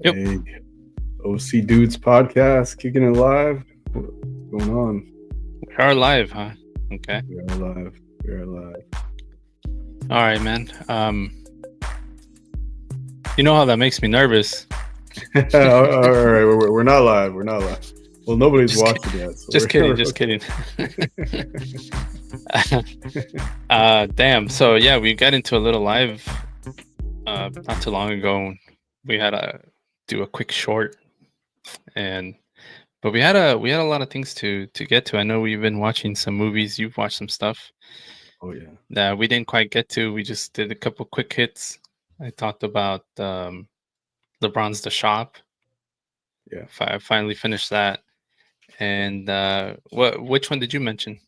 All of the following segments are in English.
Yep, Hey, OC Dudes podcast, kicking it live. What's going on? we are live, huh? Okay. We are live. We are live. All right, man. You know how that makes me nervous. All right, we're not live. We're not live. Well, nobody's Just kidding. watching yet, so Just we're, kidding. we're Just okay. kidding. Damn. So yeah, we got into a little live not too long ago. We had to do a quick short, and but we had a lot of things to get to. I know we've been watching some movies. You've watched some stuff Oh yeah, that we didn't quite get to. We just did a couple quick hits. I talked about LeBron's The Shop. yeah. I finally finished that. And which one did you mention?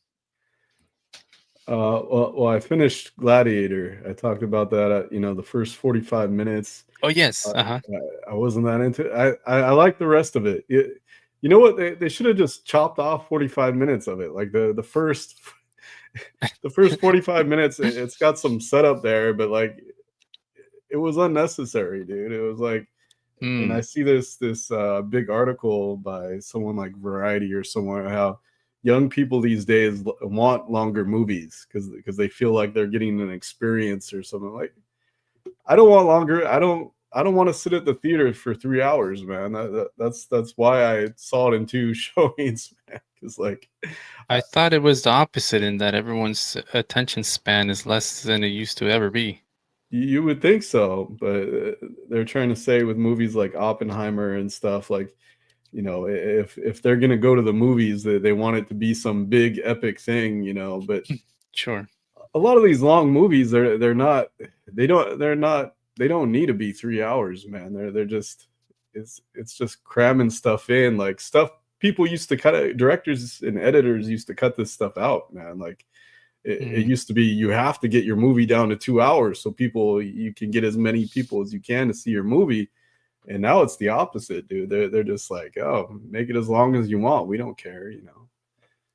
Well, I finished Gladiator. I talked about that. The first 45 minutes. Oh yes. Uh, Uh-huh. I wasn't that into it. I like the rest of it. You know what? They should have just chopped off 45 minutes of it. Like the first the first 45 minutes, it's got some setup there, but like it was unnecessary, dude. It was like, and I Hmm. see this big article by someone like Variety or somewhere how young people these days want longer movies because they feel like they're getting an experience or something. Like I don't want longer. I don't want to sit at the theater for 3 hours, man. That's why I saw it in two showings, man. Because like I thought it was the opposite in that everyone's attention span is less than it used to ever be. you would think so, but they're trying to say with movies like Oppenheimer and stuff, like if they're gonna go to the movies, they want it to be some big epic thing, But Sure. a lot of these long movies, they're not, they don't need to be 3 hours, man. They're just it's just cramming stuff in, like stuff people used to cut it. Directors and editors used to cut this stuff out, man. Like it Hmm. used to be you have to get your movie down to 2 hours so you can get as many people as you can to see your movie. And now it's the opposite, dude. They're just like, oh, make it as long as you want. We don't care.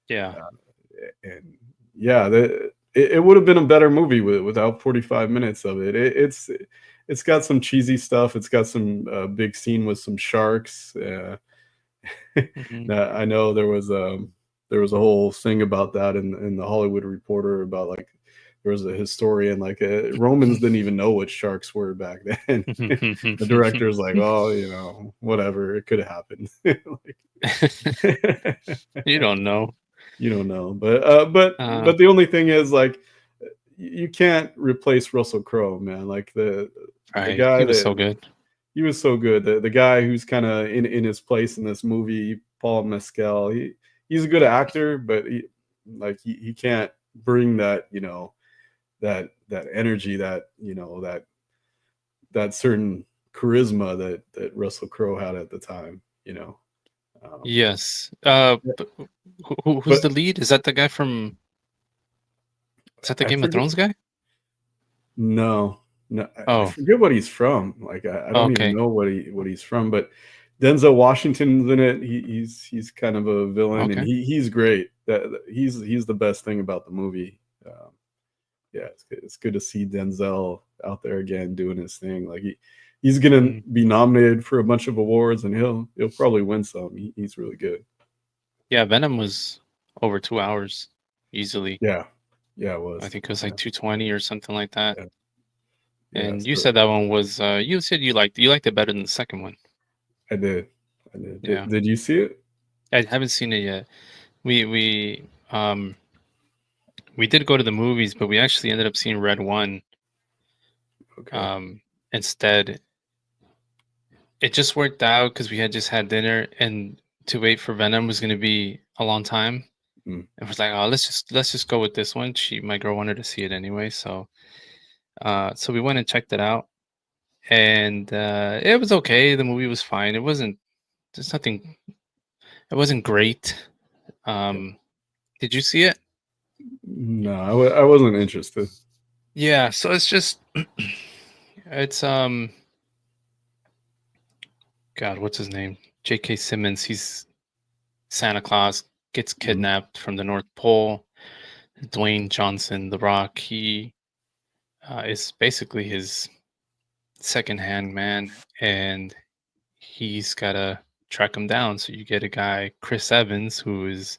Yeah. And yeah, it would have been a better movie without 45 minutes of it. It's got some cheesy stuff. It's got some big scene with some sharks. Hmm. Now, I know there was a whole thing about that in the Hollywood Reporter about like there was a historian like Romans didn't even know what sharks were back then. The director's like, oh, whatever, it could have happened. Like, You don't know. you don't know, but the only thing is like you can't replace Russell Crowe, man. Like the Right. He guy was so that good. he was so good. The guy who's kind of in his place in this movie, Paul Mescal. He's a good actor, but he can't bring that energy, that certain charisma that Russell Crowe had at the time. Um, Yes. But who's but the lead? Is that the guy from? Is that the I Game of forget. Thrones guy? No, no, I Oh. forget what he's from. Like I don't even Okay. know what he's from. But Denzel Washington's in it. He's kind of a villain, and Okay. he's great. He's the best thing about the movie. Yeah, it's good to see Denzel out there again doing his thing. Like he's gonna Mm. be nominated for a bunch of awards, and he'll probably win some. He's really good. Yeah. Venom was over 2 hours easily. Yeah, yeah, it I was. think it was Yeah, like 220 or something like that. yeah, yeah. And you said that one was you said you liked it better than the second one. I did. I did. Yeah. Did you see it? I haven't seen it yet. We did go to the movies, but we actually ended up seeing Red One Okay. um instead. It just worked out because we had just had dinner and to wait for Venom was gonna be a long time. Mm. And was like, oh, let's just go with this one. My girl wanted to see it anyway, so we went and checked it out. And it was okay. The movie was fine. It wasn't there's nothing it wasn't great. Yeah. Um did you see it? No, I wasn't interested. Yeah, so it's just it's God, what's his name? J.K. Simmons. He's Santa Claus gets Mhm. kidnapped from the North Pole. Dwayne Johnson, The Rock, he is basically his second hand man, and he's gotta track him down. So you get a guy, Chris Evans, who is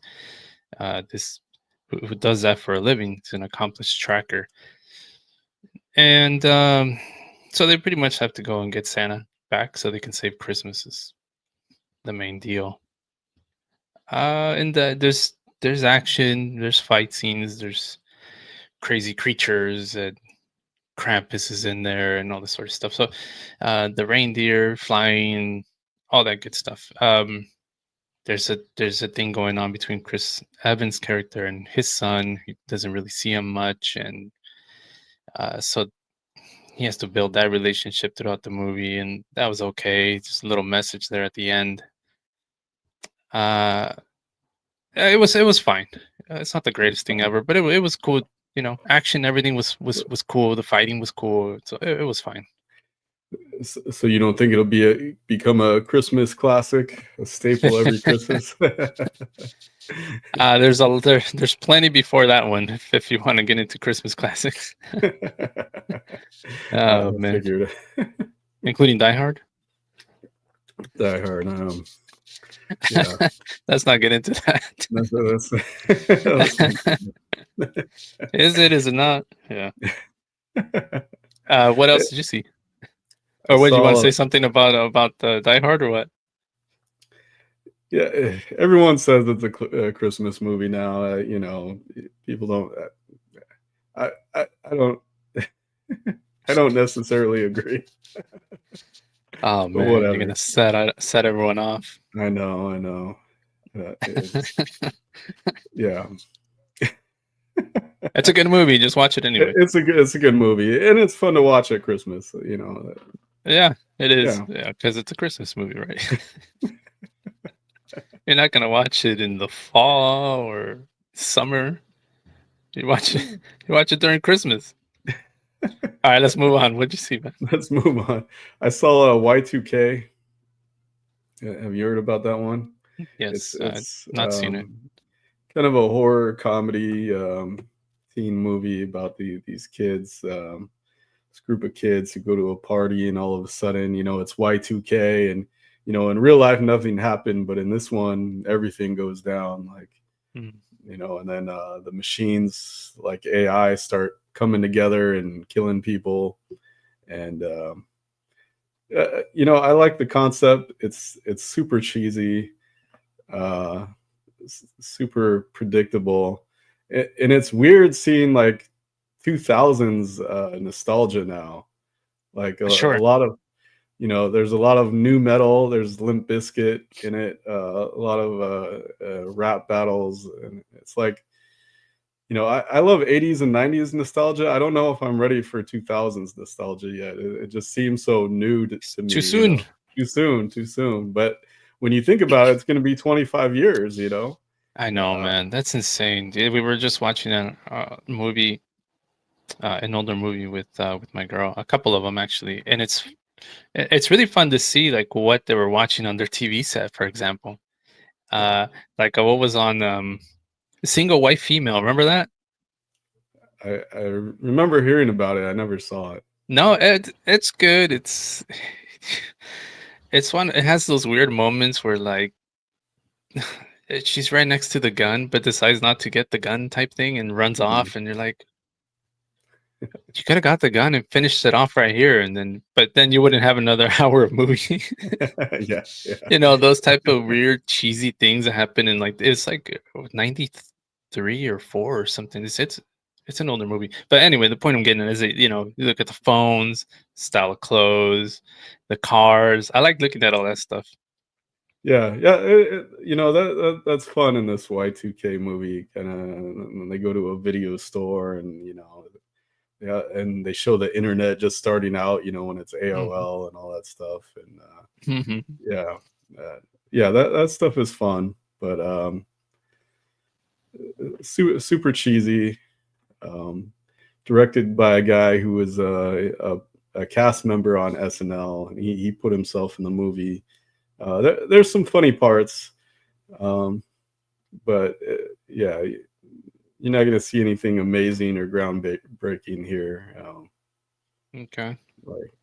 this who does that for a living. He's an accomplished tracker, and so they pretty much have to go and get Santa back so they can save Christmas. Is the main deal. And there's action, there's fight scenes, there's crazy creatures, and Krampus is in there, and all this sort of stuff. So, the reindeer flying, all that good stuff. There's a thing going on between Chris Evans' character and his son. He doesn't really see him much, and so he has to build that relationship throughout the movie, and that was okay. Just a little message there at the end. Uh, it was fine. It's not the greatest thing ever, but it was cool. You know, action, everything was cool. The fighting was cool, so it was fine. So you don't think it'll become a Christmas classic, a staple every Christmas? There's plenty before that one if you want to get into Christmas classics. Oh I man, figured. including Die Hard. Die Hard. Yeah, Let's not get into that. Is it? Is it not? Yeah. What else did you see? Or what, you want to say something about Die Hard or what? Yeah, everyone says it's a Christmas movie now. You know, people don't. I don't. I don't necessarily agree. Oh man, you're gonna set everyone off. I know. Yeah. It's a good movie. Just watch it anyway. It's a good movie, and it's fun to watch at Christmas. You know. Yeah, it is. Yeah, because it's a Christmas movie, right? You're not gonna watch it in the fall or summer. You watch it. You watch it during Christmas. All right, let's move on. What'd you see, man? Let's move on. I saw Y2K. Have you heard about that one? Yes, it's not seen it. Kind of a horror comedy teen movie about these kids, this group of kids who go to a party, and all of a sudden, you know, it's Y2K, and you know, in real life nothing happened, but in this one everything goes down. Like, you know, and then the machines like AI start coming together and killing people, and you know, I like the concept. It's super cheesy, super predictable, and it's weird seeing like 2000s nostalgia now. Like a lot of, you know, there's a lot of new metal. There's Limp Bizkit in it. A lot of rap battles, and it's like, you know, I love 80s and 90s nostalgia. I don't know if I'm ready for 2000s nostalgia yet. It just seems so new to me. Too soon. You know? Too soon. But when you think about it, it's going to be 25 years, you know? I know, man. That's insane. We were just watching a movie, an older movie with my girl, a couple of them actually, and it's really fun to see like what they were watching on their TV set, for example. Like what was on Single White Female. Remember that? I remember hearing about it. I never saw it. No, it's good. It's one. It has those weird moments where like she's right next to the gun, but decides not to get the gun type thing and runs off, and you're like, you could have got the gun and finished it off right here, but then you wouldn't have another hour of movie. Yeah. You know, those type of weird cheesy things that happen in like it's like 93 or 4 or something. It's an older movie, but anyway, the point I'm getting at is that, you know, you look at the phones, style of clothes, the cars. I like looking at all that stuff. Yeah. You know, that's fun in this Y2K movie. Kind of when they go to a video store, and you know, yeah, and they show the internet just starting out. You know, when it's AOL and all that stuff, and yeah, that stuff is fun, but super cheesy. Directed by a guy who was a cast member on SNL, and he put himself in the movie. There's some funny parts, but yeah, you're not going to see anything amazing or groundbreaking here. Okay. Like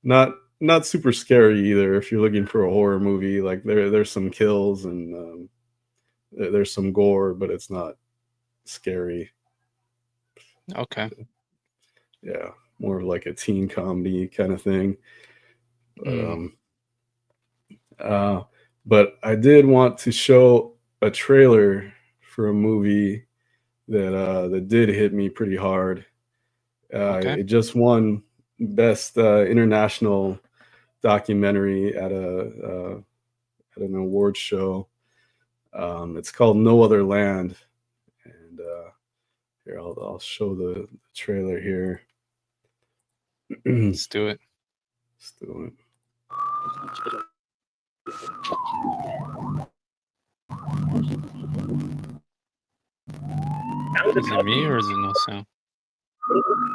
not not super scary either. If you're looking for a horror movie, like there's some kills and there's some gore, but it's not scary. Okay. Yeah, more of like a teen comedy kind of thing. But Mm, uh, but I did want to show a trailer for a movie that did hit me pretty hard. okay. It just won best international documentary at an award show. It's called No Other Land, and here I'll show the trailer here. Let's Let's do it. do it. Is it me or is it no sound?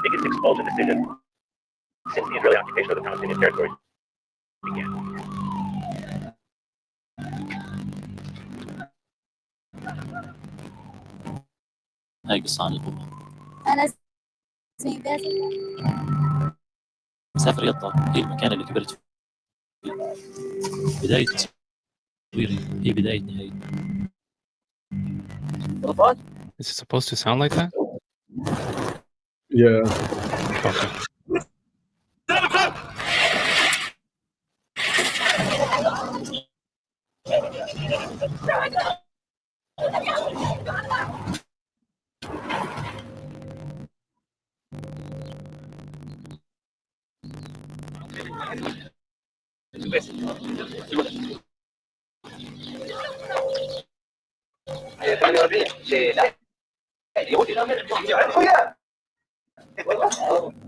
Biggest expulsion decision since the Israeli occupation of the Palestinian territories began. هاي قصة عن الأمة. أنا اسمي باسم. مسافر يطا هي المكان اللي كبرت فيه. بداية تصويري هي بداية نهاية. Is it supposed to sound like that? Yeah. Okay.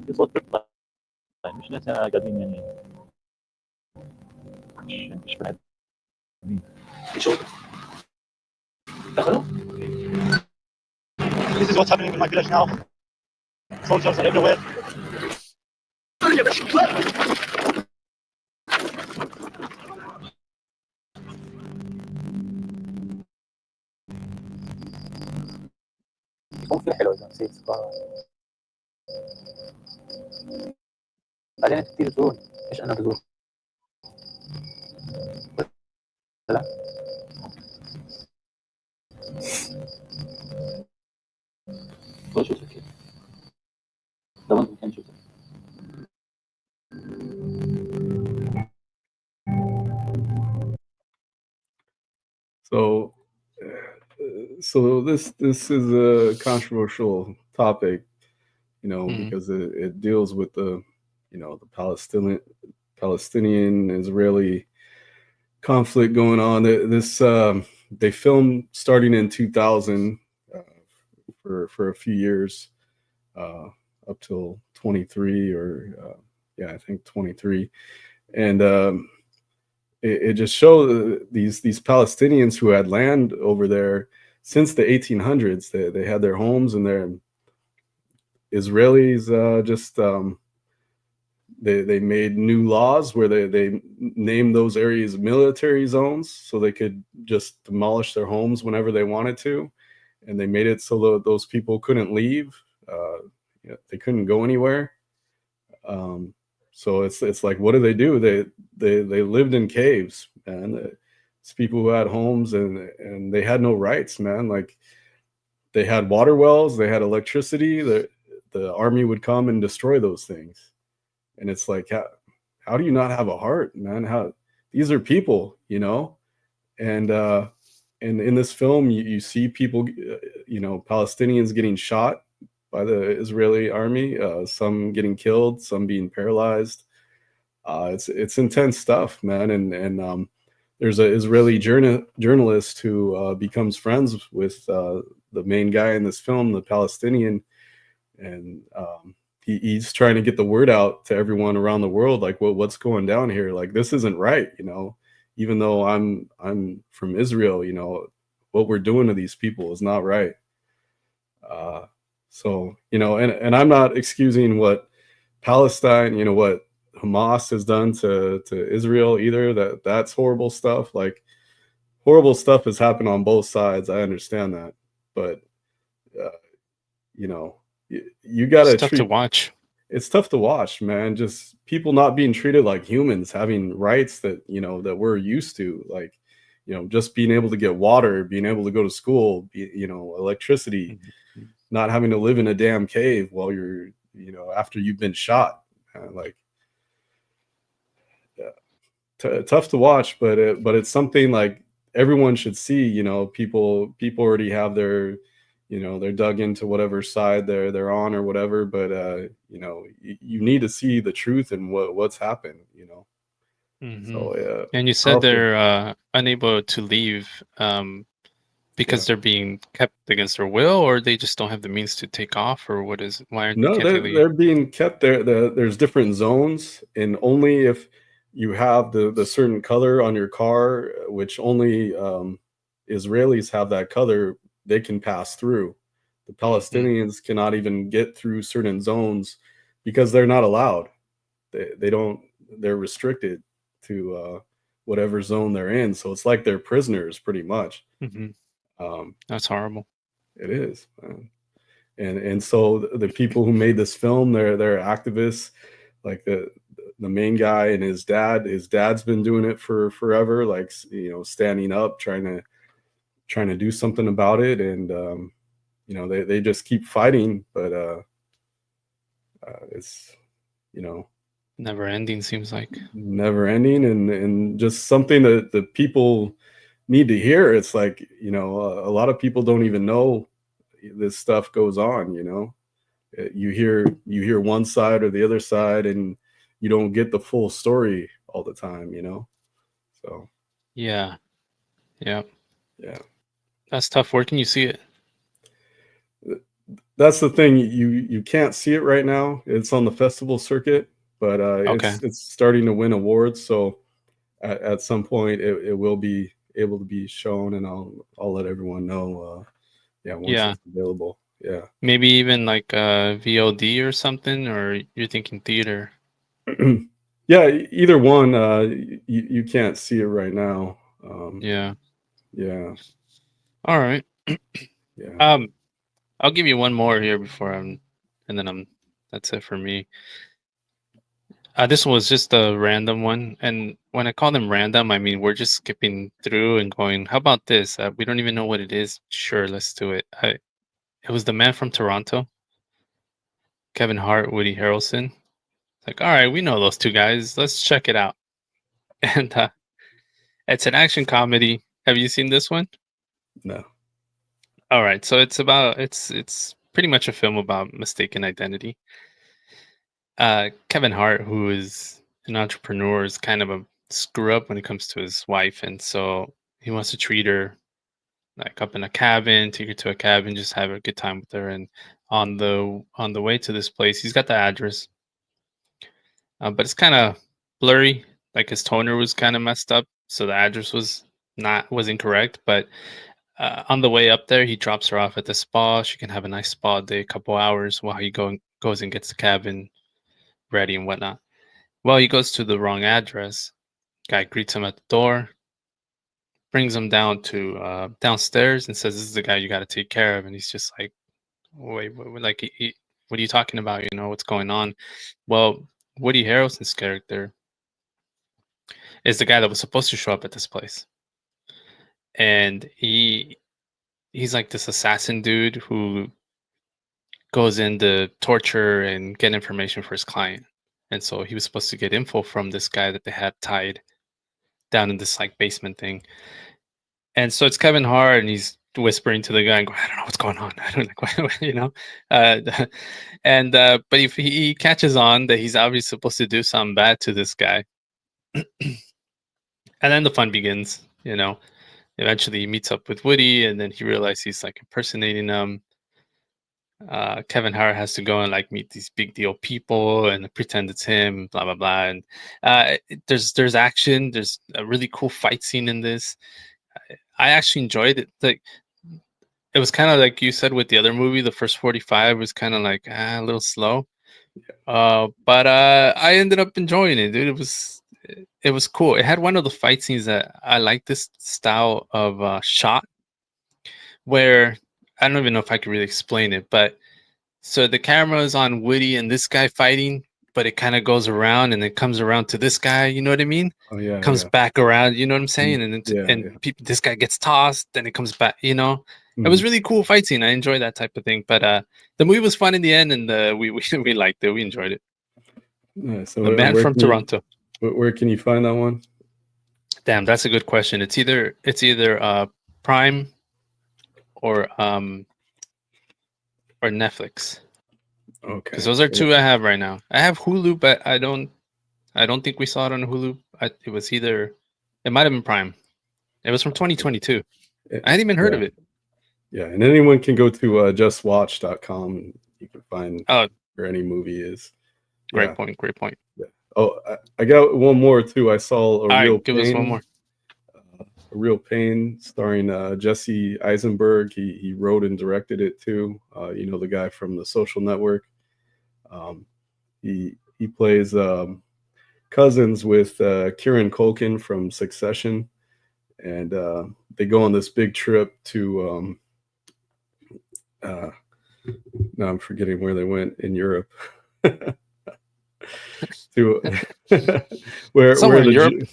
في صوت بيطلع مش ناس قاعدين يعني مش بعد شوف دخلوا. This is what's happening in my village now. Soldiers are everywhere. يكون في حلو إذا نسيت بعدين أنت كتير تقول إيش أنا بقول لا خذ شوفك كيف. ده وين كان شوفك. So, so this is a controversial topic, because it deals with the Palestinian Israeli conflict going on. This they filmed starting in 2000 for a few years, up till 23 or I think 23, and it just showed these Palestinians who had land over there since the 1800s. They had their homes, and their Israelis just they made new laws where they named those areas military zones so they could just demolish their homes whenever they wanted to, and they made it so that those people couldn't leave. They couldn't go anywhere. So it's like, what do? They lived in caves, man. It's people who had homes and they had no rights, man. Like, they had water wells, they had electricity. The army would come and destroy those things, and it's like, how do you not have a heart, man? How these are people, and in this film you see people, Palestinians getting shot by the Israeli army, some getting killed, some being paralyzed. It's intense stuff, man. And there's an Israeli journalist who becomes friends with the main guy in this film, the Palestinian, and he's trying to get the word out to everyone around the world, like, what's going down here? Like, this isn't right, Even though I'm from Israel, what we're doing to these people is not right. So, and I'm not excusing what Palestine, what Hamas has done to Israel either. That's horrible stuff. Like, horrible stuff has happened on both sides. I understand that, but you got to It's tough to watch. it's tough to watch, man. Just people not being treated like humans, having rights that, that we're used to, like, just being able to get water, being able to go to school, electricity, Mhm. not having to live in a damn cave while you're, after you've been shot. Like, tough to watch, but it's something like everyone should see. People already have their, they're dug into whatever side they're on or whatever. But you need to see the truth and what's happened. Mhm. So yeah, And you said powerful. they're unable to leave because Yeah. they're being kept against their will, or they just don't have the means to take off, or what is? Why No, can't they they're leave? they're being kept there. There's different zones, and only if you have the certain color on your car, which only Israelis have that color, they can pass through. The Mhm. Palestinians cannot even get through certain zones because they're not allowed. They don't. They're restricted to whatever zone they're in. So it's like they're prisoners, pretty much. Mhm. Um, That's horrible. it is. And so the people who made this film, they're activists, like the main guy and his dad's been doing it for forever, like, standing up, trying to do something about it. And they just keep fighting, but it's, you know Never ending seems like. never ending, and just something that the people need to hear. It's like, a lot of people don't even know this stuff goes on. You hear one side or the other side, and you don't get the full story all the time. So Yeah. Yeah. yeah, That's tough. Where can you see it? that's the thing. You can't see it right now. It's on the festival circuit, but Okay. it's starting to win awards. So at some point it will be able to be shown, and I'll let everyone know, yeah, once Yeah. it's available. Yeah. Maybe even like VOD or something, or you're thinking theater. Yeah, either one. You can't see it right now. Yeah. Yeah. All right. Yeah. I'll give you one more here before and then that's it for me. This one was just a random one, and when I call them random, I mean we're just skipping through and going, "How about this? We don't even know what it is. Sure, let's do it." It was the man from Toronto, Kevin Hart, Woody Harrelson. Like, all right, we know those two guys. Let's check it out. And it's an action comedy. Have you seen this one? No. All right, so it's pretty much a film about mistaken identity. Kevin Hart, who is an entrepreneur, is kind of a screw up when it comes to his wife, and so he wants to treat her like up in a cabin, take her to a cabin, just have a good time with her. And on the way to this place, he's got the address, but it's kind of blurry. Like his toner was kind of messed up, so the address was incorrect. But on the way up there, he drops her off at the spa. She can have a nice spa day, a couple hours while he goes and gets the cabin ready and whatnot. Well, he goes to the wrong address. Guy greets him at the door, brings him down to downstairs, and says, "This is the guy you got to take care of." And he's just like, "Wait, like, what are you talking about? You know what's going on?" Well, Woody Harrelson's character is the guy that was supposed to show up at this place, and he's like this assassin dude who goes in to torture and get information for his client. And so he was supposed to get info from this guy that they had tied down in this like basement thing. And so it's Kevin Hart, and he's whispering to the guy and going, "I don't know what's going on. I don't know, Uh, and but if he catches on that he's obviously supposed to do something bad to this guy, and then the fun begins. Eventually he meets up with Woody, and then he realizes he's like impersonating him. Kevin Hart has to go and like meet these big deal people and pretend it's him, blah blah blah. And there's action. There's a really cool fight scene in this. I actually enjoyed it. Like it was kind of like you said with the other movie. The first 45 was kind of like a little slow. But I ended up enjoying it, dude. It was cool. It had one of the fight scenes that I like this style of shot where I don't even know if I could really explain it, but So the camera is on Woody and this guy fighting, but it kind of goes around and it comes around to this guy. You know what I mean? Oh yeah, Comes yeah. back around. You know what I'm saying? And Yeah, yeah. this guy gets tossed, then it comes back. You know, it Mhm. was really cool fight scene. I enjoy that type of thing. But the movie was fun in the end, and we we liked it. We enjoyed it. Yeah, so The Man where from can you Toronto. where can you find that one? Damn, that's a good question. It's either Prime or Netflix, because Okay. those are two I have right now. I have Hulu, but I don't think we saw it on Hulu. It was either it might have been Prime. It was from 2022. I hadn't even heard Yeah. of it. Yeah, and anyone can go to justwatch.com and you can find Oh, where any movie is. great Yeah. point. Great point. Oh, I got one more too. I saw All right, give us one more. A Real Pain, starring Jesse Eisenberg. He wrote and directed it too. You know, the guy from The Social Network. He plays cousins with Kieran Culkin from Succession, and they go on this big trip to. Now I'm forgetting where they went in Europe. To where Somewhere in Europe.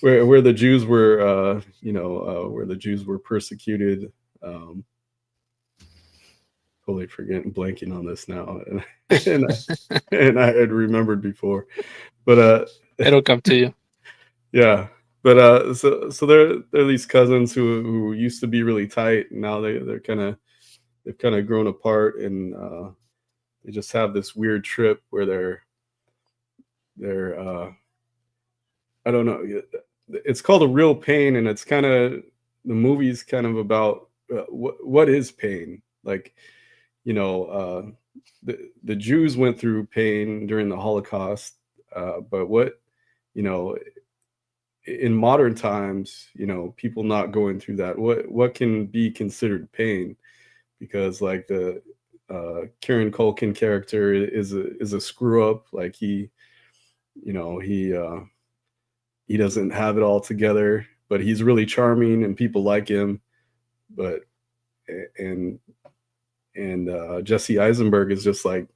where the Jews were where the Jews were persecuted. Totally forgetting, blanking on this now, and I had remembered before, but It'll come to you. yeah, but so they're these cousins who used to be really tight, and now they've kind of grown apart, and they just have this weird trip where they're I don't know. It's called A Real Pain, and it's kind of the movie's kind of about what is pain. Like, the Jews went through pain during the Holocaust, but what you know in modern times, people not going through that. What can be considered pain? Because like the Kieran Culkin character is a screw up. Like he doesn't have it all together, but he's really charming and people like him. But and Jesse Eisenberg is just like,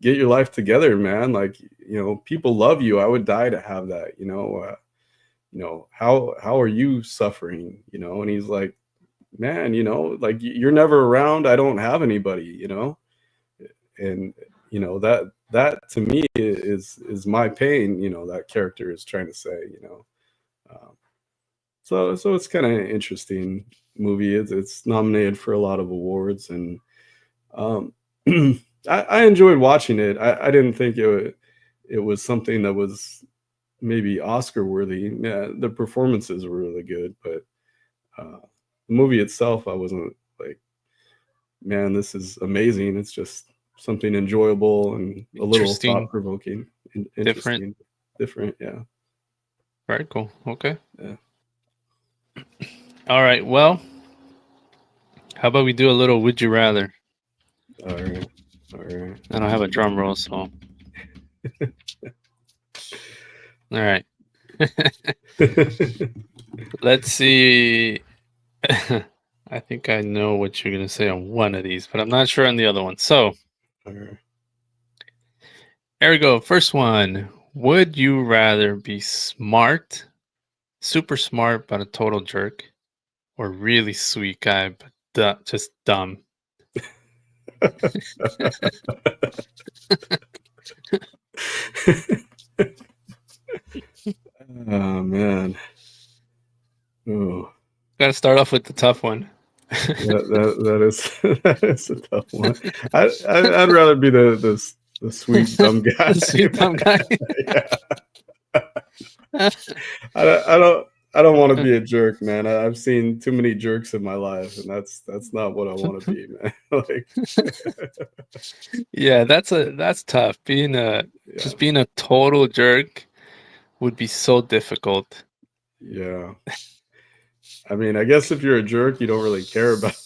get your life together, man. Like, people love you. I would die to have that. How are you suffering? And he's like, man, like you're never around. I don't have anybody. And that to me is my pain. That character is trying to say. So it's kind of an interesting movie. It's nominated for a lot of awards, and I enjoyed watching it. I didn't think it was something that was maybe Oscar worthy. Yeah, the performances were really good, but the movie itself, I wasn't like, man, this is amazing. It's just something enjoyable and a little Interesting. thought provoking, interesting, different. Yeah. Very cool. Okay. Yeah. All right. Well, how about we do a little Would You Rather? All right. I don't have a drum roll, so. All right. Let's see. I think I know what you're going to say on one of these, but I'm not sure on the other one. So, All right. here we go. First one. Would you rather be smart, super smart, but a total jerk, or really sweet guy, but just dumb? Oh man. Oh. Got to start off with the tough one. that is a tough one. I'd rather be the sweet dumb guy. The sweet dumb guy. Yeah. I don't want to be a jerk, man. I've seen too many jerks in my life, and that's not what I want to be, man. Like, yeah, that's tough. Being a total jerk would be so difficult. Yeah. I mean, I guess if you're a jerk, you don't really care about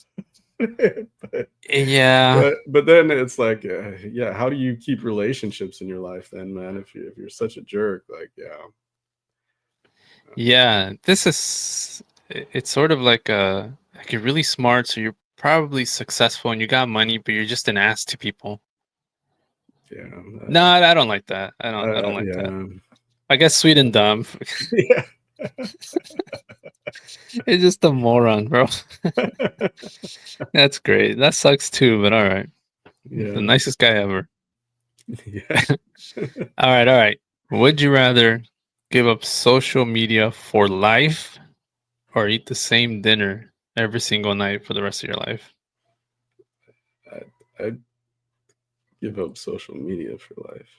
it. But then it's like, yeah, how do you keep relationships in your life then, man? If you're such a jerk, like, yeah. Yeah, it's sort of like you're really smart, so you're probably successful and you got money, but you're just an ass to people. Yeah. No, I don't like that. I don't like that. Yeah. I guess sweet and dumb. Yeah. It's just a moron, bro. That's great. That sucks too, but all right. The Yeah. nicest guy ever. Yeah. All right, all right. Would you rather give up social media for life or eat the same dinner every single night for the rest of your life? I'd give up social media for life.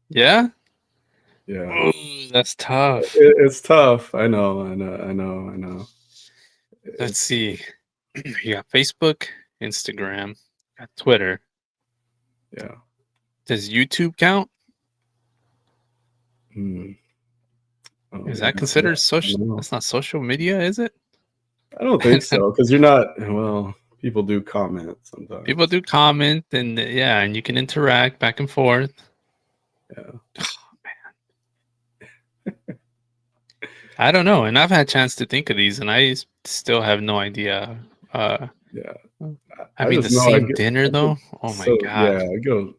Yeah? Yeah. Ooh, that's tough. It's tough. I know. Let's It's see. You got Facebook, Instagram, got Twitter. yeah. Does YouTube count? Hmm. Oh Is man. that considered I social? don't know. That's not social media, is it? I don't think so because you're not. Well, people do comment People sometimes. do comment and yeah, and you can interact back and forth. Yeah. I don't know, and I've had a chance to think of these, and I still have no idea. Yeah. I I mean, the just know same dinner I get though. Oh my so god, yeah. I go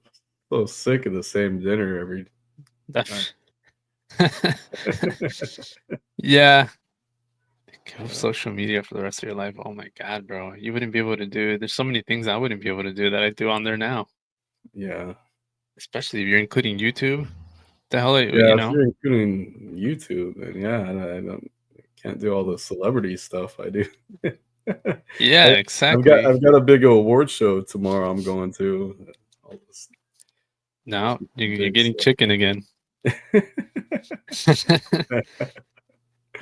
so sick of the same dinner every night. that's yeah. Give up social media for the rest of your life. Oh my god, bro, you wouldn't be able to do. There's so many things I wouldn't be able to do that I do on there now. Yeah. Especially if you're including YouTube. The hell, Yeah. you If know? you're including YouTube, then yeah, I can't do all the celebrity stuff I do. Yeah, I, exactly. I've got a big award show tomorrow. I'm going to all this Now you're big getting stuff. chicken again.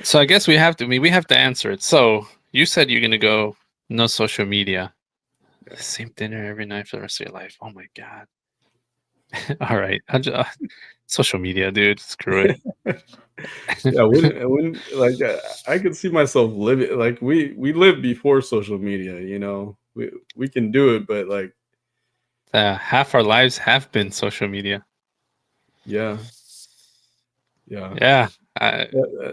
So I guess we have to. I mean, we have to answer it. So you said you're gonna go no social media, the same dinner every night for the rest of your life. Oh my god. All right, social media, dude. Screw it. Yeah, when like I could see myself living like we lived before social media, you know. We can do it, but like Half our lives have been social media. yeah, yeah. Yeah. I,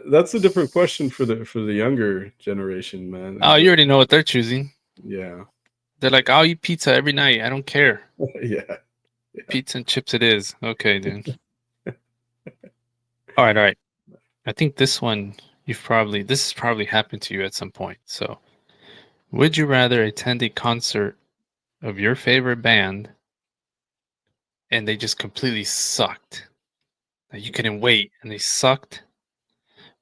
That's a different question for the younger generation, man. oh, you already know what they're choosing. Yeah, They're like, I'll eat pizza every night. I don't care. yeah, Pizza and chips it is. Okay, dude. All right, all right. I think this has probably happened to you at some point. So, would you rather attend a concert of your favorite band and they just completely sucked? Like you couldn't wait and they sucked,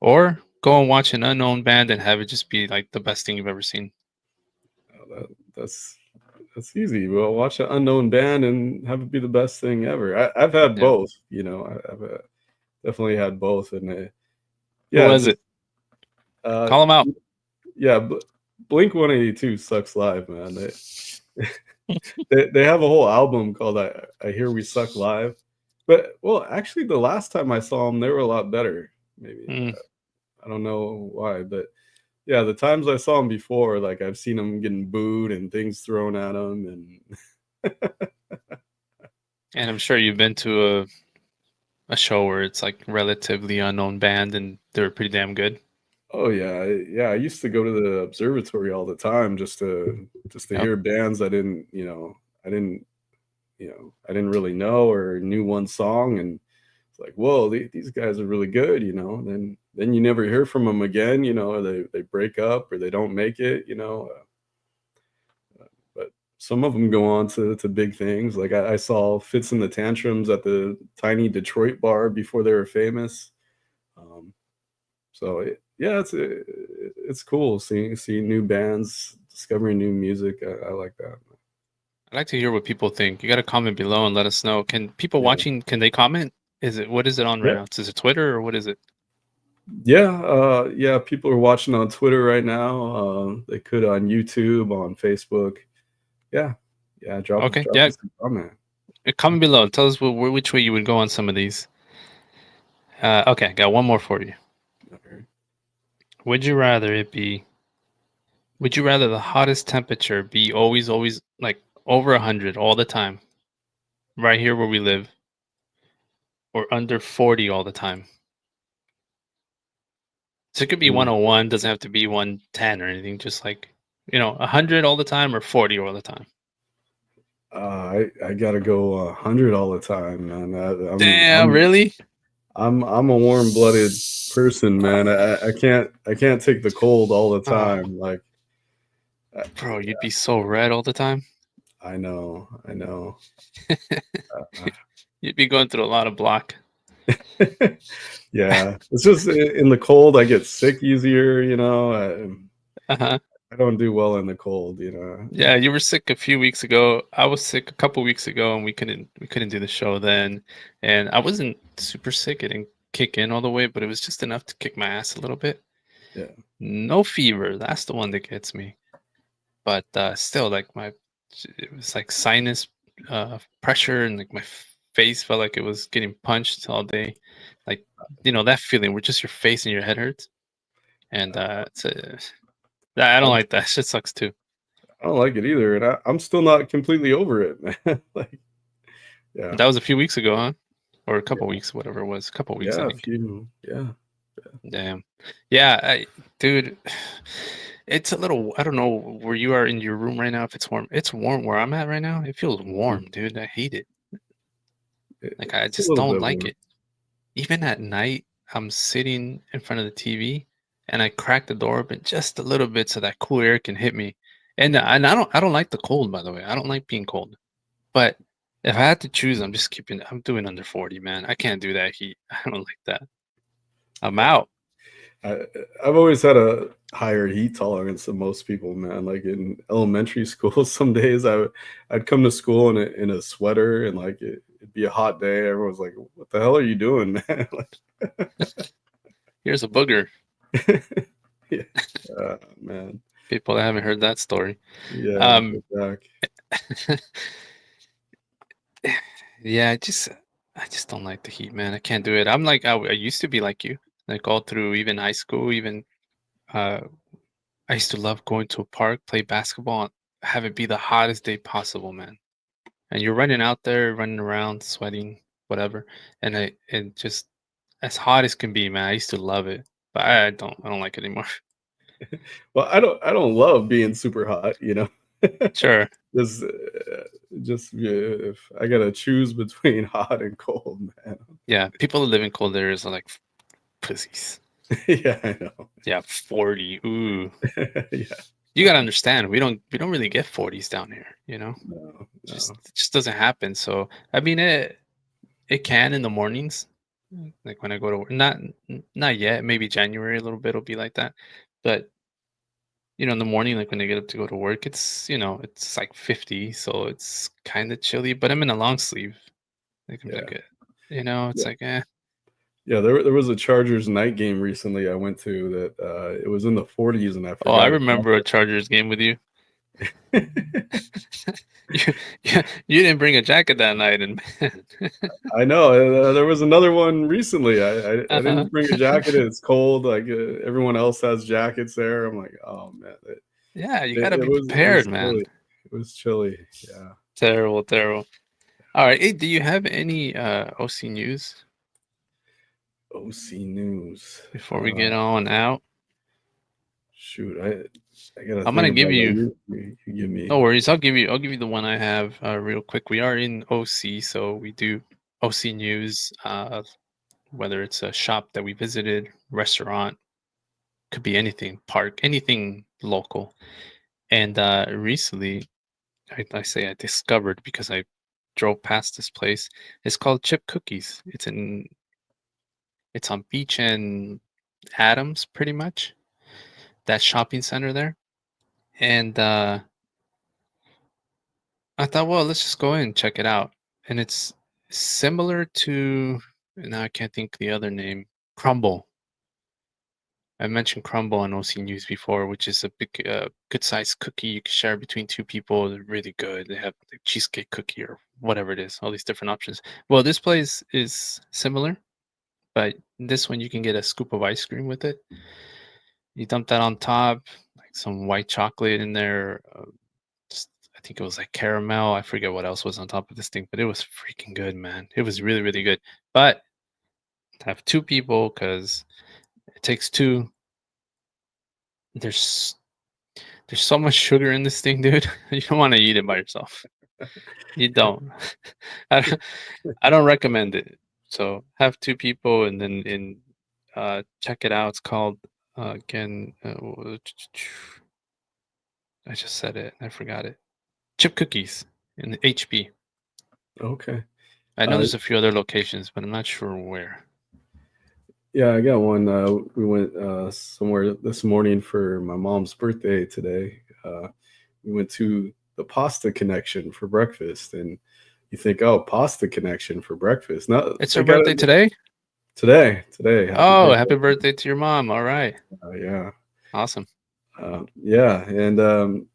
or go and watch an unknown band and have it just be like the best thing you've ever seen? that's that's easy. Well, watch an unknown band and have it be the best thing ever. I've had Yeah. both, you know. I've definitely had both, and Who yeah, was just it? uh, Call them out. yeah. Blink 182 sucks live, man. They have a whole album called I Hear We Suck Live. But well, actually, the last time I saw them, they were a lot better. Maybe Mm. I don't know why, but yeah, the times I saw them before, like I've seen them getting booed and things thrown at them, and And I'm sure you've been to a show where it's like relatively unknown band and they're pretty damn good. oh yeah, yeah. I used to go to the observatory all the time just to Yep. hear bands I didn't I didn't really know or knew one song, and it's like, whoa, these guys are really good, you know. Then you never hear from them again, you know. Or they break up or they don't make it, you know. But some of them go on to big things. Like I saw Fits in the Tantrums at the tiny Detroit bar before they were famous. Um, yeah, it's cool seeing new bands, discovering new music. I like that. I'd like to hear what people think. You got to comment below and let us know. Can people Yeah. watching, can they comment? What is it on right Yeah. now? Is it Twitter or what is it? Yeah, yeah, people are watching on Twitter right now. They could on YouTube, on Facebook. Yeah, yeah. Okay. Drop Yeah. us a comment. Comment below. Tell us which way you would go on some of these. Okay. Got one more for you. Okay. Would you rather it be, would you rather the hottest temperature be always like over 100 all the time, right here where we live, or under 40 all the time? So it could be Mm. 101, doesn't have to be 110 or anything, just like, 100 all the time or 40 all the time. I gotta go 100 all the time, man. Damn, really? I'm a warm-blooded person, man. I can't take the cold all the Oh, time. Like, bro, you'd be so red all the time. I know, I know. Uh, You'd be going through a lot of block. yeah, it's just in the cold I get sick easier. Uh-huh. I don't do well in the cold. Yeah, you were sick a few weeks ago. I was sick a couple weeks ago, and we couldn't do the show then. And I wasn't super sick. It didn't kick in all the way, but it was just enough to kick my ass a little bit. Yeah. No fever. That's the one that gets me. But still, like it was like sinus pressure, and like my face felt like it was getting punched all day. Like that feeling where just your face and your head hurts. And I don't I like that. Shit sucks too. don't like it either, and I'm still not completely over it, man. Like, yeah, That was a few weeks ago, huh? Or a couple yeah, weeks, whatever it was. A couple weeks, I yeah. A think. few, yeah. Damn. Yeah, dude, it's a little. I don't know where you are in your room right now. If it's warm, it's warm where I'm at right now. It feels warm, dude. I hate it. Like I It's a just little don't bit like warm. it. Even at night, I'm sitting in front of the TV and I crack the door open just a little bit so that cool air can hit me. And I don't like the cold, by the way. I don't like being cold. But if I had to choose, I'm doing under 40, man. I can't do that heat. I don't like that. I'm out. I I've always had a higher heat tolerance than most people, man. Like in elementary school, some days I'd come to school in a sweater and like it'd be a hot day. Everyone's like, "What the hell are you doing, man?" Here's a booger. Yeah, man. People that haven't heard that story. Yeah, Um, go back. yeah, I just don't like the heat, man. I can't do it. I'm like I used to be like you, like all through even high school, even uh, I used to love going to a park, play basketball, and have it be the hottest day possible, man. And you're running out there, running around, sweating, whatever, and it just as hot as can be, man. I used to love it, but I don't like it anymore. Well, I don't love being super hot. Sure, Just yeah, if I gotta choose between hot and cold, man. yeah. People that live in cold areas are like pussies. Yeah, I know. Yeah, 40. Ooh. Yeah, You gotta understand, we don't really get 40s down here, no, Just no. it just doesn't happen. So I mean it can in the mornings, like when I go to work. Not yet, maybe January a little bit will be like that. But in the morning, like when I get up to go to work, it's like 50, so it's kind of chilly, but I'm in a long sleeve. Like I'm Yeah, like it's yeah, like yeah. There was a Chargers night game recently I went to that it was in the 40s, and I oh, I forgot about remember a Chargers game with you. it. You, you didn't bring a jacket that night, and I know. There was another one recently. I uh-huh. didn't bring a jacket. It's cold. Like everyone else has jackets there. I'm like, oh man, Yeah, you it, gotta it be was it was prepared, man. chilly. It was chilly. Yeah. Terrible, terrible. All right. Hey, do you have any OC news OC News. before we get on out? Shoot, I gotta I'm gonna think give about what you you give no me. worries. I'll give you the one I have real quick. We are in OC, so we do OC news. Whether it's a shop that we visited, restaurant, could be anything, park, anything local. And recently, I discovered because I drove past this place. It's called Chip Cookies. It's on Beach and Adams, pretty much. That shopping center there. And I thought, well, let's just go in and check it out. And it's similar to, now I can't think the other name, Crumble. I mentioned Crumble on OC News before, which is a big, good sized cookie you can share between two people. They're really good. They have the cheesecake cookie or whatever it is, all these different options. Well, this place is similar, but this one you can get a scoop of ice cream with it. You dump that on top, like some white chocolate in there. Just, I think it was like caramel. I forget what else was on top of this thing, but it was freaking good, man. It was really, really good. But to have two people, because it takes two. There's there's so much sugar in this thing, dude. You don't want to eat it by yourself. You don't. I don't recommend it. So have two people and then check it out. It's called again. I just said it. I forgot it. Chip Cookies in the HB. Okay. I know Uh, there's a few other locations, but I'm not sure where. Yeah, I got one. We went somewhere this morning for my mom's birthday today. We went to the Pasta Connection for breakfast, and you think, oh, Pasta Connection for breakfast? No, It's they her got birthday it today. today. Happy Oh, birthday! happy birthday to your mom! All right, Yeah, awesome. yeah, and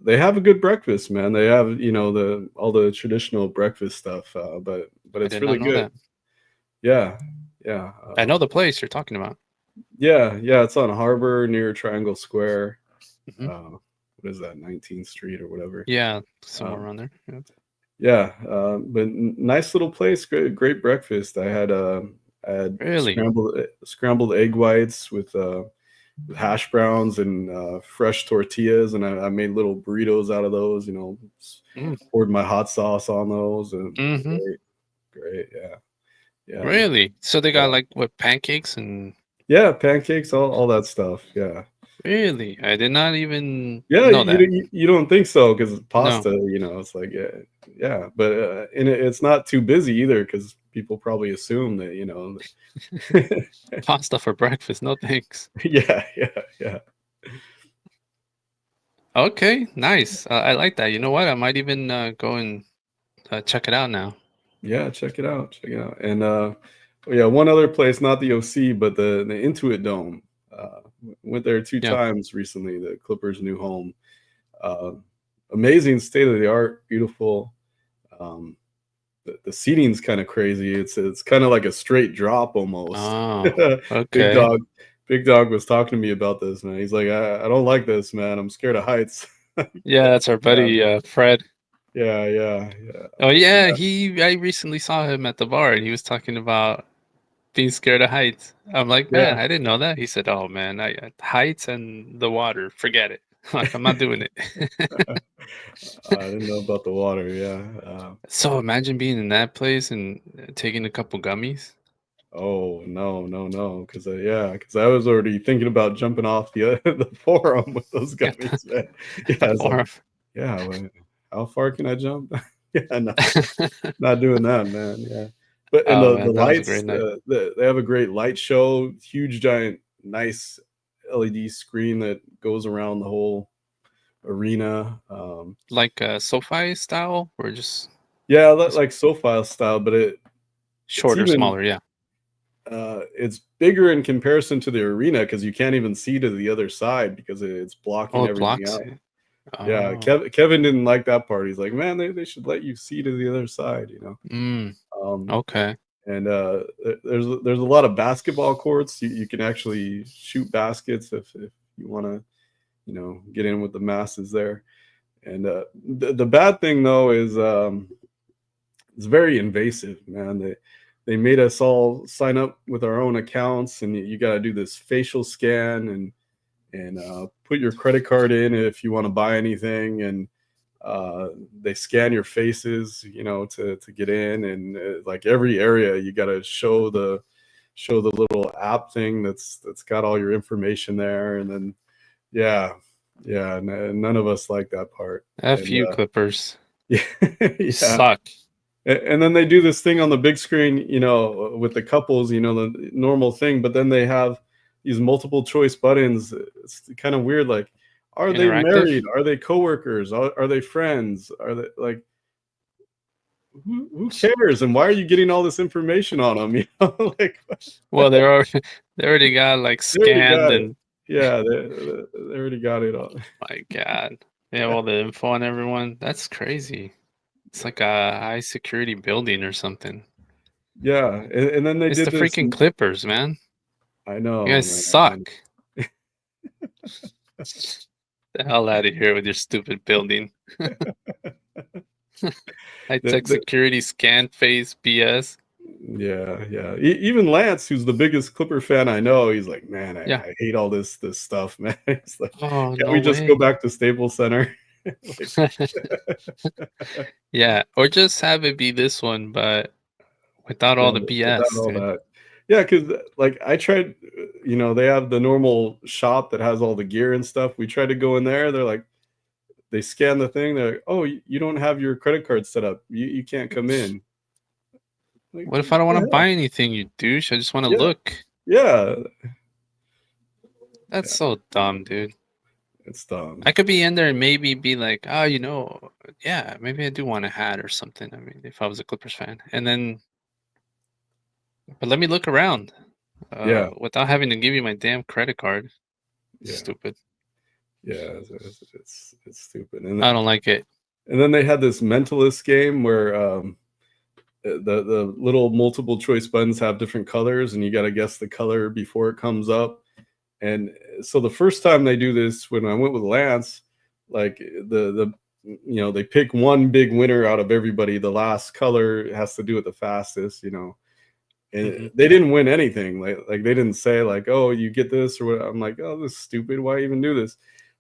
they have a good breakfast, man. They have the all the traditional breakfast stuff, but I it's did not really know good. that. Yeah, yeah, I know the place you're talking about. yeah. It's on Harbor near Triangle Square. Hmm. What is that, 19th Street or whatever? Yeah, somewhere Um, around there. Yeah. yeah, but nice little place. Great breakfast. I had Really? scrambled egg whites with hash browns and fresh tortillas, and I made little burritos out of those. Mm. Poured my hot sauce on those, and Hmm. great. Yeah, Really? So they got yeah, like what pancakes and yeah. Pancakes, all that stuff. Yeah. really? I did not even Yeah, know that. you don't think so because No, pasta, it's like yeah, but and it's not too busy either because people probably assume that pasta for breakfast. No thanks. yeah. Okay, nice. I like that. You know what? I might even go and check it out now. Yeah, check it out. And yeah, one other place, not the OC, but the Intuit Dome. Went there two Yeah. times recently. The Clippers' new home. Uh, Amazing, state of the art, beautiful. Um, the seating's kind of crazy. It's kind of like a straight drop almost. Oh, Big okay. dog, Big dog was talking to me about this, man. He's like, I don't like this, man. I'm scared of heights. Yeah, that's our Yeah, buddy Fred. yeah. Oh yeah, I recently saw him at the bar and he was talking about being scared of heights. I'm like, Yeah. man, I didn't know that. He said, oh man, heights and the water, forget it. Like I'm not doing it. I didn't know about the water. Yeah. So imagine being in that place and taking a couple gummies. Oh no, because I was already thinking about jumping off the the forum with those Yeah, the, gummies, man. the Yeah, it's like, forum. yeah, how far can I jump? Yeah, no, not doing that, man. Yeah, but and Oh the man, that was a great lights, night. they have a great light show, huge, giant, nice LED screen that goes around the whole arena. Like SoFi style or just Yeah, just like SoFi style, but it's shorter, even smaller, yeah. it's bigger in comparison to the arena because you can't even see to the other side because it's blocking Oh, it everything blocks out. it. Yeah, Oh. Kevin didn't like that part. He's like, man, they should let you see to the other side. Mm, Um, okay. and there's a lot of basketball courts. You can actually shoot baskets if you want to, get in with the masses there. And the bad thing though is it's very invasive, man. They made us all sign up with our own accounts, and you got to do this facial scan and put your credit card in if you want to buy anything, and they scan your faces, to get in, and like every area you got to show the little app thing that's got all your information there, and then yeah, none of us like that part, F and you Clippers. yeah, You yeah. suck. And then they do this thing on the big screen, with the couples, the normal thing, but then they have these multiple choice buttons. It's kind of weird. Like, are they Interactive? married? Are they coworkers? Are they friends? Are they like, who cares? And why are you getting all this information on them? Like, Well, they already got like they already scanned got it. and Yeah, they already got it all. my God. They have all the info on everyone. That's crazy. It's like a high security building or something. Yeah, and then they It's did the this. freaking Clippers, man. I You know, guys man. suck. The hell out of here with your stupid building. High tech The, security scan face BS. yeah. Even Lance, who's the biggest Clipper fan I know, he's like, man, Yeah. I hate all this stuff, man. He's like, Oh, can't no we just go way. back to Staples Center? Yeah, or just have it be this one, but without all the Without BS, all dude. that. Yeah, because like I tried, they have the normal shop that has all the gear and stuff. We tried to go in there. They're like, they scan the thing. They're like, oh, you don't have your credit card set up. You can't come in. Like, What if I don't what want the to hell? buy anything, you douche? I just want to Yeah, look. yeah, That's so dumb, dude. it's dumb. I could be in there and maybe be like, oh, yeah, maybe I do want a hat or something. I mean, if I was a Clippers fan, and then, but let me look around, Yeah, without having to give you my damn credit card. yeah, Stupid. yeah. It's stupid. I don't like it. And then they had this mentalist game where the little multiple choice buttons have different colors, and you got to guess the color before it comes up. And so the first time they do this, when I went with Lance, like they pick one big winner out of everybody. The last color has to do it the fastest, and they didn't win anything. Like they didn't say like, oh, you get this or what. I'm like, oh, this is stupid. Why even do this?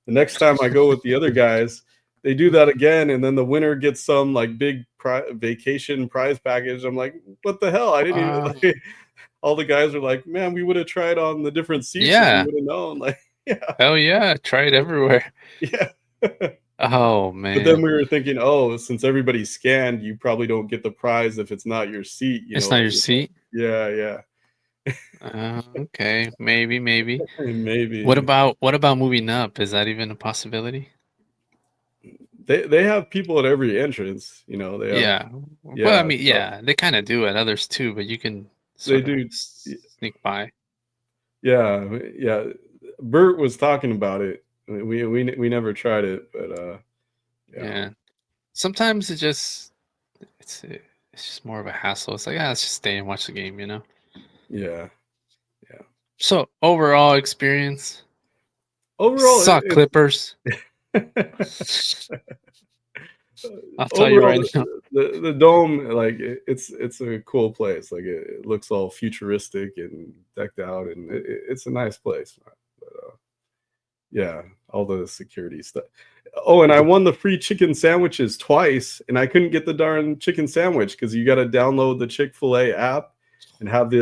The next time I go with the other guys, they do that again, and then the winner gets some like big vacation prize package. I'm like, what the hell? I didn't even like. All the guys are like, man, we would have tried on the different seats if Yeah. we would have known. Like, yeah, Hell yeah, try it everywhere. yeah. Oh But then man, we were thinking, oh, since everybody's scanned, you probably don't get the prize if it's not your seat. it's not your seat. Yeah, yeah. Okay, maybe. Maybe What about moving up? Is that even a possibility? they have people at every entrance. They have, Yeah. Well, I yeah, mean, so yeah, they kind of do at others too, but you can they sort of do. sneak by. Yeah, yeah. Bert was talking about it. We never tried it, but Yeah. Sometimes it's just more of a hassle. It's like, let's just stay and watch the game, yeah. So overall experience, Overall, suck Clippers. I'll tell you overall, right now. the dome, like it's a cool place. Like it looks all futuristic and decked out, and it's a nice place. But yeah, all the security stuff. Oh, and I won the free chicken sandwiches twice, and I couldn't get the darn chicken sandwich because you got to download the Chick-fil-A app and have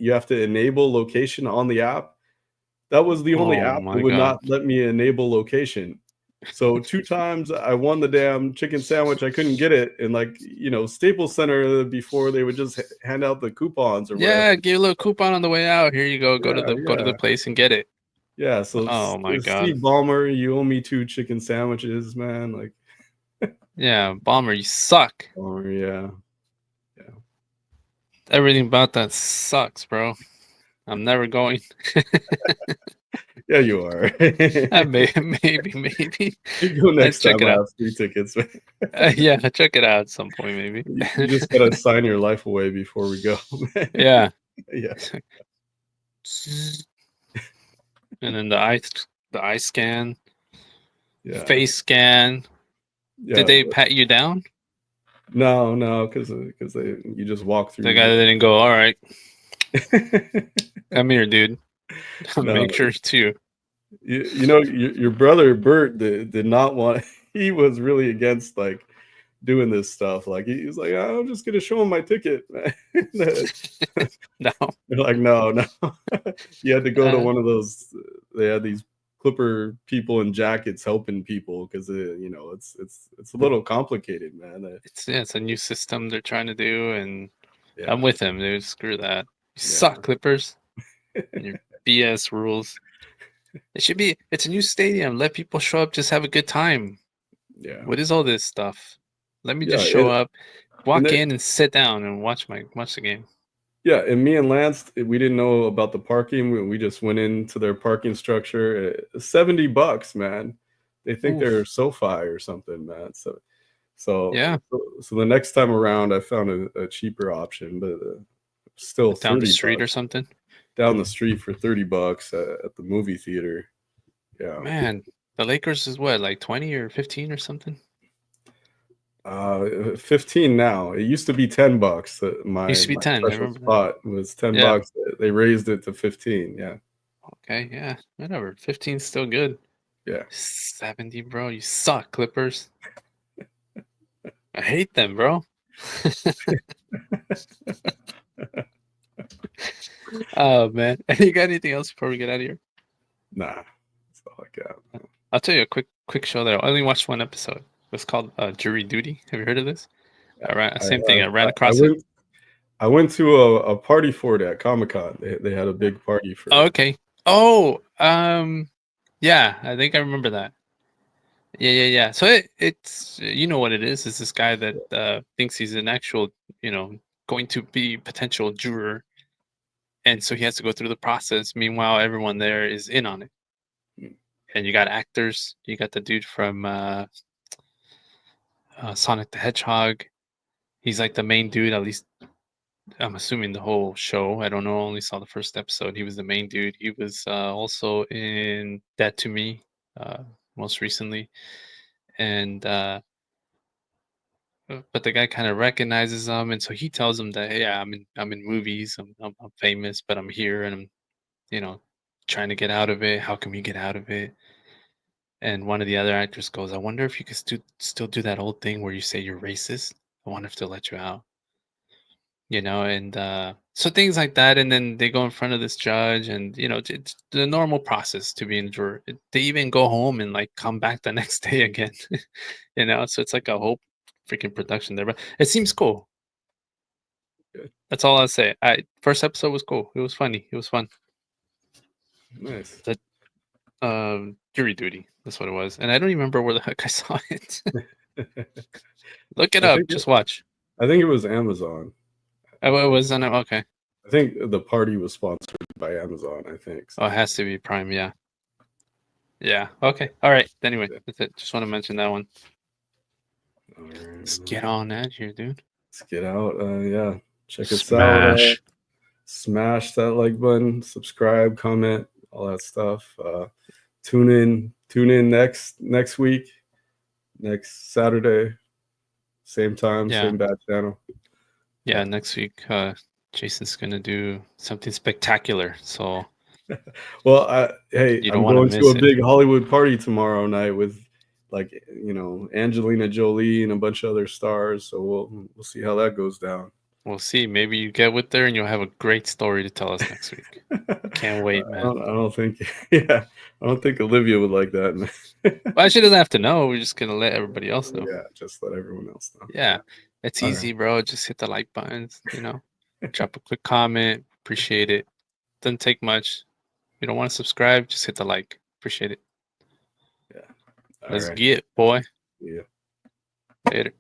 you have to enable location on the app. That was the only Oh app that my would God. not let me enable location. So 2 times I won the damn chicken sandwich. I couldn't get it. And Staples Center, before they would just hand out the coupons or whatever. Yeah, get a little coupon on the way out. Here you go. Go to Yeah. the place and get it. Yeah. So Oh my God. Steve Ballmer, you owe me 2 chicken sandwiches, man. Like, Yeah, Bomber, you suck. Ballmer, yeah. Everything about that sucks, bro. I'm never going. Yeah, you are. Maybe. You go next check time. it I out. have free tickets. Yeah, check it out at some point, maybe. You just gotta sign your life away before we go. Yeah. Yeah. And then the eye scan, Yeah. face scan. Yeah. Did they pat you down? No, because you just walk through. The guy didn't go, all right, come here, dude. No. Make sure too. Your brother Bert did not want. He was really against like doing this stuff. Like he was like, I'm just gonna show him my ticket. No. They're like, no. You had to go to one of those. They had these Clipper people in jackets helping people because it's a little complicated, man. It's a new system they're trying to do, and Yeah. I'm with them, dude. Screw that. You suck, Clippers. And your BS rules. It's a new stadium. Let people show up, just have a good time. Yeah. What is all this stuff? Let me Yeah, just show it- up, walk and in and sit down and watch the game. Yeah, and me and Lance, we didn't know about the parking. We just went into their parking structure. $70, man. They think Oof. they're SoFi or something, man. So Yeah. So the next time around, I found a cheaper option, but still Down the street $30 or something. down the street for $30 at the movie theater. Yeah, Man, the Lakers is what, like 20 or 15 or something? 15 now. It used to be $10. It used to be 10. I Special remember that. spot was $10. They raised it to 15. Yeah. Okay, yeah, whatever. 15's still good. Yeah. 70, bro. You suck, Clippers. I hate them, bro. Oh man. You got anything else before we get out of here? Nah, that's all I got. I'll tell you a quick show that I only watched one episode. It's called Jury Duty. Have you heard of this? Same thing. I ran across it. I went to a party for it at Comic-Con. They had a big party for Oh, it. okay. Oh, yeah, I think I remember that. Yeah. So it's you know what it is. It's this guy that thinks he's an actual, going to be potential juror, and so he has to go through the process. Meanwhile, everyone there is in on it, and you got actors. You got the dude from Sonic the Hedgehog. He's like the main dude, at least I'm assuming the whole show. I don't know. I only saw the first episode. He was the main dude. He was also in Dead to Me, most recently, and but the guy kind of recognizes him, and so he tells him that, yeah, I'm in movies. I'm famous, but I'm here, and I'm trying to get out of it. How can we get out of it? And one of the other actors goes, I wonder if you could still do that old thing where you say you're racist. I wonder if they'll let you out. And so things like that, and then they go in front of this judge, and it's the normal process to be in juror. They even go home and like come back the next day again. So it's like a whole freaking production there, but it seems cool. Good. That's all I'll say. First episode was cool. It was funny. It was fun. Nice. Jury Duty, that's what it was, and I don't even remember where the heck I saw it. Look it I up. think Just watch. I think it was Amazon. Oh, it was on. Okay. I think the party was sponsored by Amazon. I think. So. Oh, it has to be Prime. Yeah. Yeah. Okay. All right. Anyway, that's it. Just want to mention that one. All right, Let's get on that here, dude. Let's get out. Yeah, check us out. Smash that like button, subscribe, comment, all that stuff. Tune in next week, next Saturday, same time, Yeah. same bad channel. Yeah, next week, Jason's gonna do something spectacular. So, Well, hey, you don't I'm wanna going to miss a it. big Hollywood party tomorrow night with, like, Angelina Jolie and a bunch of other stars. So we'll see how that goes down. We'll see. Maybe you get with there and you'll have a great story to tell us next week. Can't wait, man. I don't think. Yeah, I don't think Olivia would like that. Well, she doesn't have to know. We're just gonna let everybody else know. Yeah, just let everyone else know. Yeah, it's All easy, bro. Just hit the like buttons. Drop a quick comment. Appreciate it. Doesn't take much. If you don't want to subscribe, just hit the like. Appreciate it. Yeah. Let's right. get, boy. Yeah. Later.